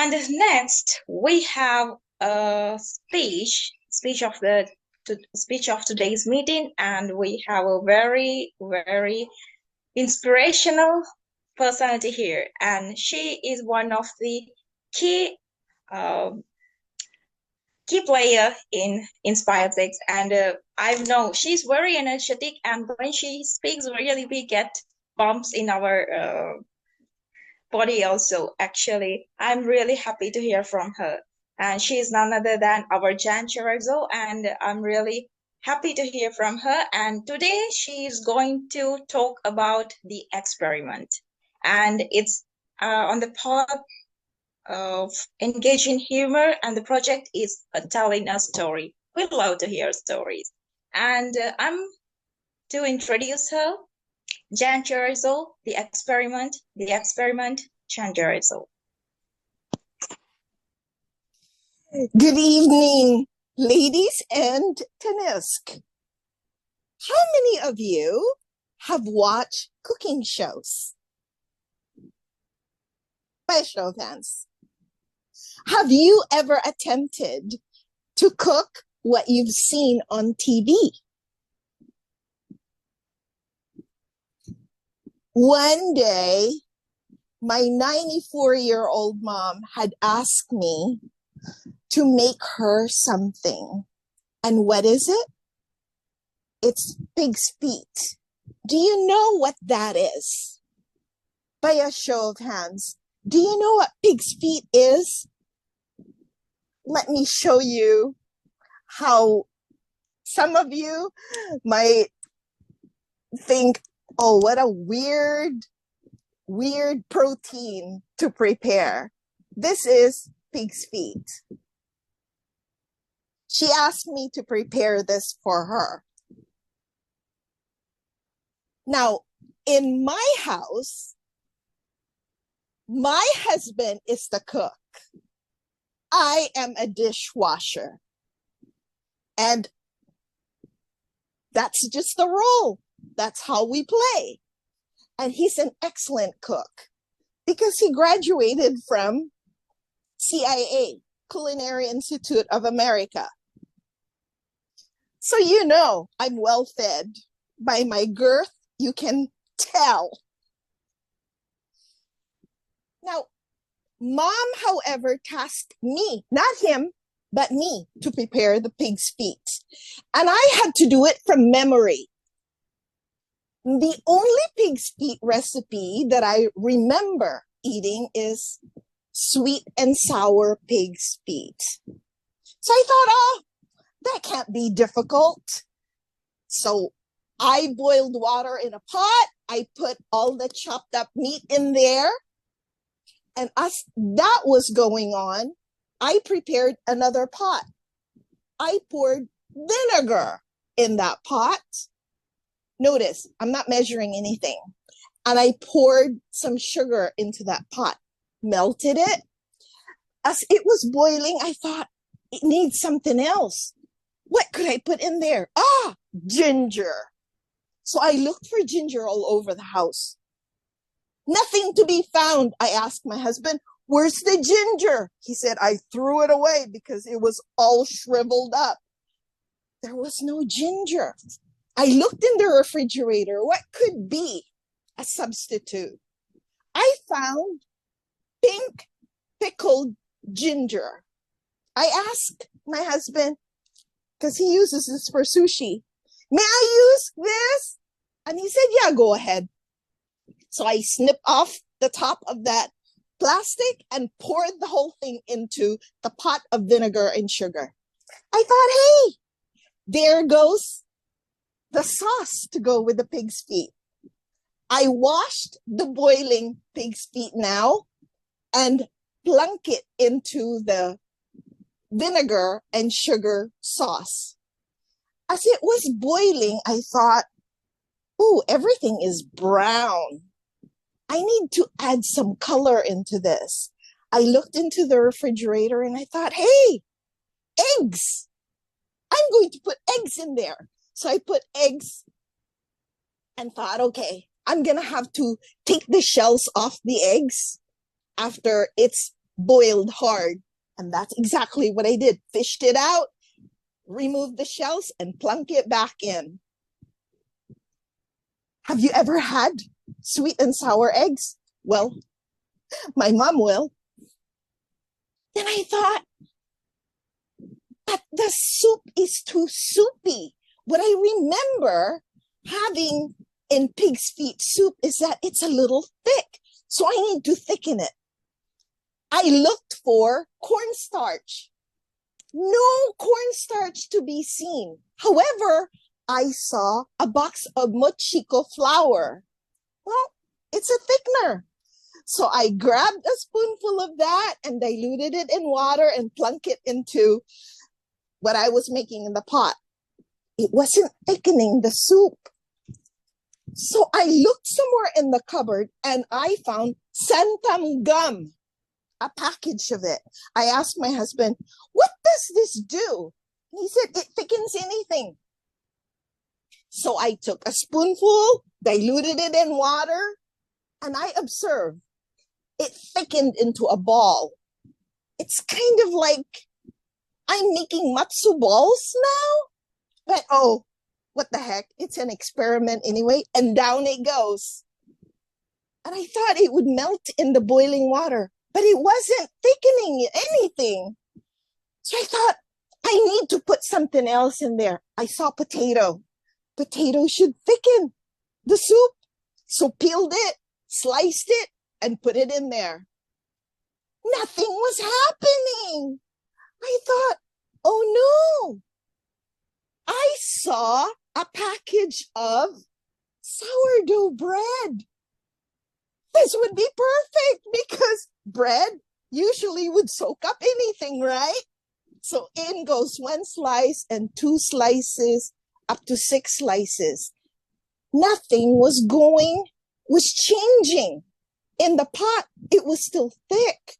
And next, we have a speech of today's meeting, and we have a very, very inspirational personality here, and she is one of the key uh, key player in InspireX, and I know she's very energetic, and when she speaks, really we get bumps in our body also. Actually, I'm really happy to hear from her. And she's none other than our Jan Cerizo, and I'm really happy to hear from her. And today she is going to talk about the experiment. And it's on the part of engaging humor, and the project is telling a story. We love to hear stories. And I'm to introduce her. Jan Cerizo, the experiment, Jan Cerizo. Good evening, ladies and Tanisk. How many of you have watched cooking shows? By a show of hands. Have you ever attempted to cook what you've seen on TV? One day, my 94-year-old mom had asked me to make her something. And what is it? It's pig's feet. Do you know what that is? By a show of hands, do you know what pig's feet is? Let me show you how some of you might think, oh, what a weird protein to prepare. This is pig's feet. She asked me to prepare this for her. Now, in my house, my husband is the cook. I am a dishwasher. And that's just the role. That's how we play. And he's an excellent cook because he graduated from CIA, Culinary Institute of America. So you know I'm well fed. By my girth, you can tell. Now, Mom, however, tasked me, not him, but me, to prepare the pig's feet. And I had to do it from memory. The only pig's feet recipe that I remember eating is sweet and sour pig's feet. So I thought, oh, that can't be difficult. So I boiled water in a pot. I put all the chopped up meat in there. And as that was going on, I prepared another pot. I poured vinegar in that pot. Notice, I'm not measuring anything. And I poured some sugar into that pot, melted it. As it was boiling, I thought, it needs something else. What could I put in there? Ginger. So I looked for ginger all over the house. Nothing to be found. I asked my husband, where's the ginger? He said, I threw it away because it was all shriveled up. There was no ginger. I looked in the refrigerator. What could be a substitute? I found pink pickled ginger. I asked my husband, because he uses this for sushi, may I use this? And he said, yeah, go ahead. So I snipped off the top of that plastic and poured the whole thing into the pot of vinegar and sugar. I thought, hey, there goes the sauce to go with the pig's feet. I washed the boiling pig's feet now and plunk it into the vinegar and sugar sauce. As it was boiling, I thought, ooh, everything is brown. I need to add some color into this. I looked into the refrigerator and I thought, hey, eggs. I'm going to put eggs in there. So I put eggs and thought, okay, I'm going to have to take the shells off the eggs after it's boiled hard. And that's exactly what I did. Fished it out, removed the shells, and plunk it back in. Have you ever had sweet and sour eggs? Well, my mom will. Then I thought, but the soup is too soupy. What I remember having in pig's feet soup is that it's a little thick. So I need to thicken it. I looked for cornstarch. No cornstarch to be seen. However, I saw a box of mochiko flour. Well, it's a thickener. So I grabbed a spoonful of that and diluted it in water and plunked it into what I was making in the pot. It wasn't thickening the soup. So I looked somewhere in the cupboard and I found santam gum, a package of it. I asked my husband, what does this do? He said, it thickens anything. So I took a spoonful, diluted it in water, and I observed it thickened into a ball. It's kind of like I'm making matzo balls now, but oh, what the heck? It's an experiment anyway, and down it goes. And I thought it would melt in the boiling water, but it wasn't thickening anything. So I thought, I need to put something else in there. I saw potato. Potato should thicken the soup. So peeled it, sliced it, and put it in there. Nothing was happening. I thought, oh no. I saw a package of sourdough bread. This would be perfect because bread usually would soak up anything, right? So in goes 1 slice and 2 slices, up to 6 slices. Nothing was changing. In the pot, it was still thick.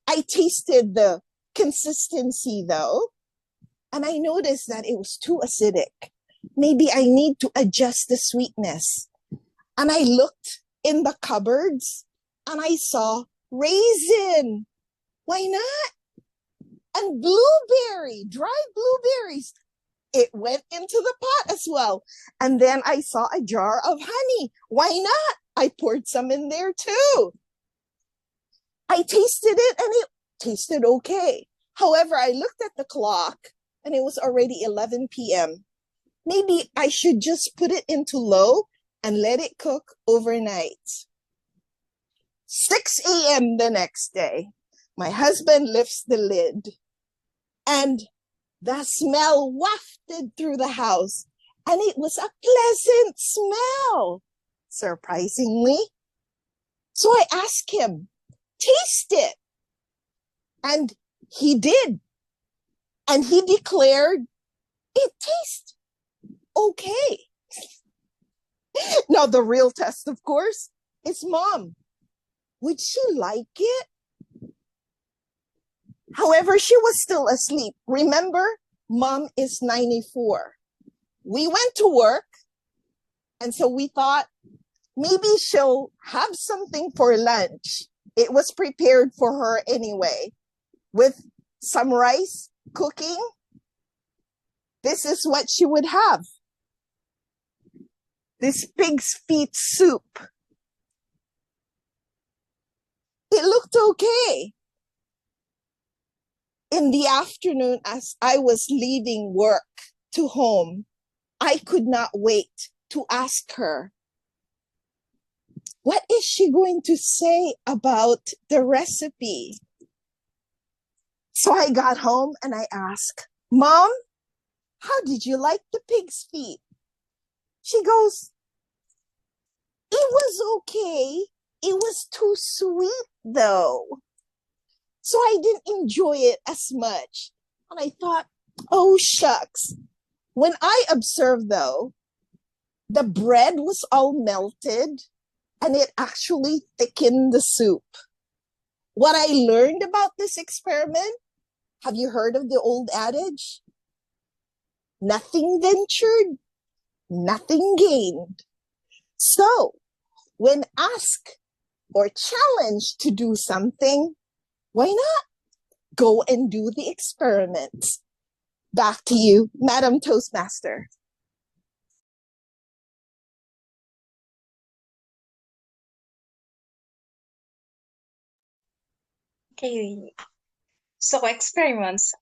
I tasted the consistency though, and I noticed that it was too acidic. Maybe I need to adjust the sweetness. And I looked in the cupboards and I saw raisin. Why not? And blueberry, dried blueberries. It went into the pot as well. And then I saw a jar of honey. Why not? I poured some in there too. I tasted it and it tasted okay. However, I looked at the clock and it was already 11 p.m. Maybe I should just put it into low and let it cook overnight. 6 a.m. the next day, my husband lifts the lid and the smell wafted through the house, and it was a pleasant smell, surprisingly. So I asked him, taste it. And he did. And he declared, it tastes okay. Now, the real test, of course, is Mom. Would she like it? However, she was still asleep. Remember, Mom is 94. We went to work, and so we thought maybe she'll have something for lunch. It was prepared for her anyway, with some rice, cooking. This is what she would have. This pig's feet soup. It looked okay. In the afternoon, as I was leaving work to home, I could not wait to ask her, what is she going to say about the recipe? So I got home and I asked, Mom, how did you like the pig's feet? She goes, it was okay. It was too sweet though. So I didn't enjoy it as much. And I thought, oh, shucks. When I observed, though, the bread was all melted and it actually thickened the soup. What I learned about this experiment, have you heard of the old adage? Nothing ventured, nothing gained. So when asked or challenged to do something, Why not go and do the experiment? Back to you, Madam Toastmaster. Okay, so experiments.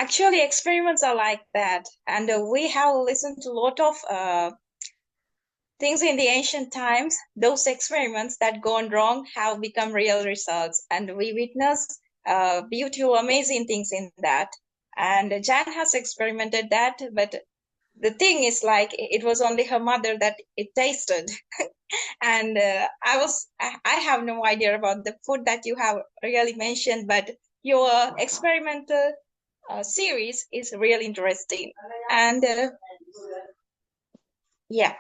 Actually, experiments are like that, and we have listened to a lot of things in the ancient times. Those experiments that gone wrong have become real results, and we witness beautiful, amazing things in that. And Jan has experimented that, but the thing is, like, it was only her mother that it tasted. And I have no idea about the food that you have really mentioned, but your experimental series is really interesting. And yeah,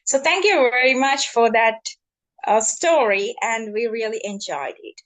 so thank you very much for that story, and we really enjoyed it.